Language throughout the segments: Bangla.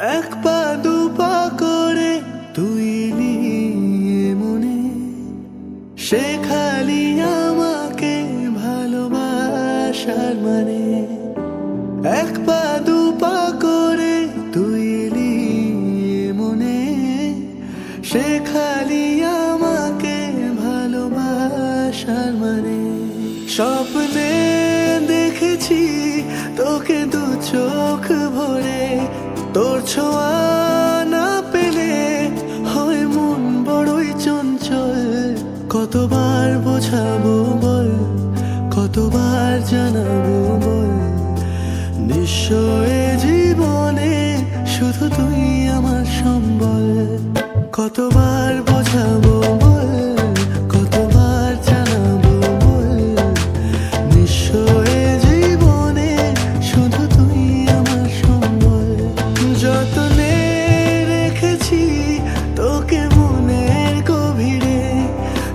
এক পা দু পা করে তুই নিয়ে মনে শেখালি আমাকে ভালোবাসার মানে। এক পা দু পা করে তুই নিয়ে মনে শেখালি আমাকে ভালোবাসার মানে। স্বপ্নে দেখেছি তোকে দু চোখ ভরে, তোর ছোঁয়া না পেলে হয় মন বড়ই চঞ্চল। কতবার বোঝাবো বল, কতবার জানাবো বল, নিশ্চয় জীবনে শুধু তুই আমার সম্বল। কতবার বোঝাবো বল, কতবার জানাবো বল, নিশ্চয় জীবনে শুধু তুই আমার সম্বল। যতনে রেখেছি তোকে মনের গভীরে,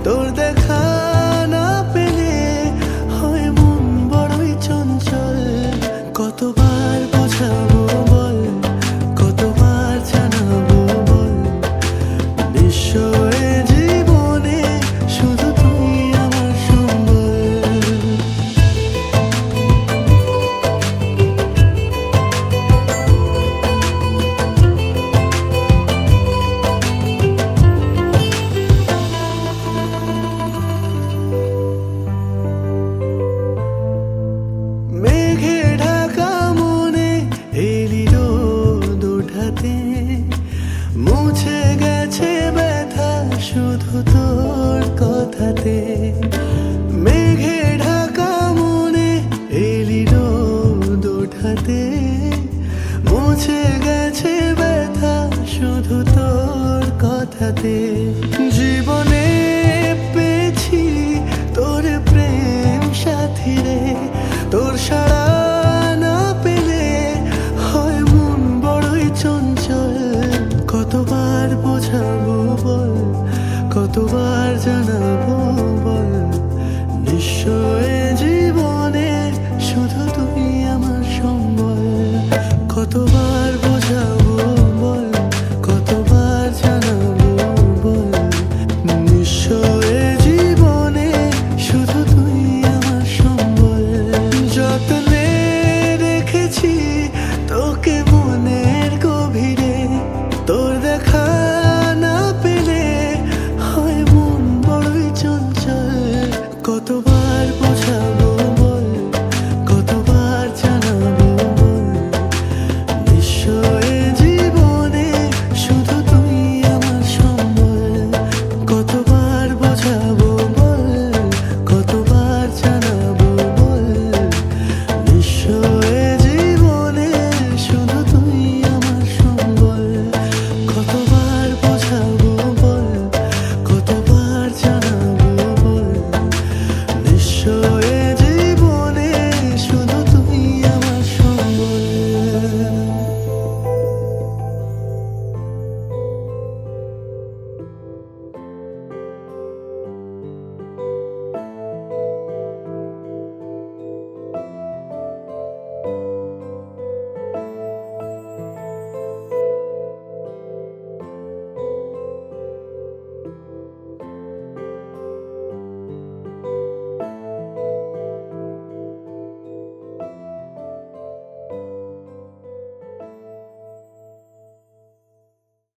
তোর দেখা না পেলে হয় মন বড়ই চঞ্চল। কতবার বোঝাবো বল, কতবার জানাবো বল, নিশ্চয় জীবনে শুধু তুই আমার সম্বল। মেঘে ঢাকা মনে এলি রোদ ওঠাতে, মুছে গেছে ব্যথা শুধু তোর কথাতে। মেঘে ঢাকা মনে এলি রোদ ওঠাতে, মুছে গেছে ব্যথা শুধু তোর কথাতে। জীবনে পেয়েছি তোর প্রেম সাথী রে, তোর সাড়া না পেলে হয় মন বড়ই চঞ্চল। কতবার বোঝাবো বল, কতবার জানাবো বল, নিশ্চয় জীবনে শুধু তুই আমার সম্বল। কতবার